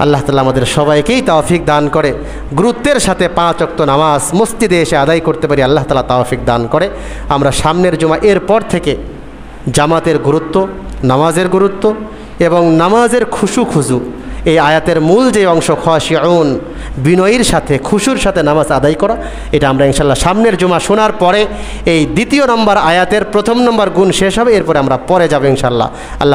আল্লাহ তাআলা আমাদের সবাইকেই তৌফিক দান করে গুরুত্বের সাথে 5 ওয়াক্ত নামাজ মসজিদে এসে আদায় করতে পারি, আল্লাহ তাআলা তৌফিক দান করে। আমরা সামনের জুমা এরপর থেকে জামাতের গুরুত্ব, নামাজের গুরুত্ব এবং নামাজের খুশু এই আয়াতের মূল যে অংশ, খাশিউন, বিনয়ের সাথে খুশুর সাথে নামাজ আদায় করা, এটা আমরা ইনশাআল্লাহ সামনের জুমা শোনার পরে এই 2 নম্বর আয়াতের 1 নম্বর গুণ শেষ হবে, এরপরে আমরা পরে যাব ইনশাআল্লাহ। আল্লাহ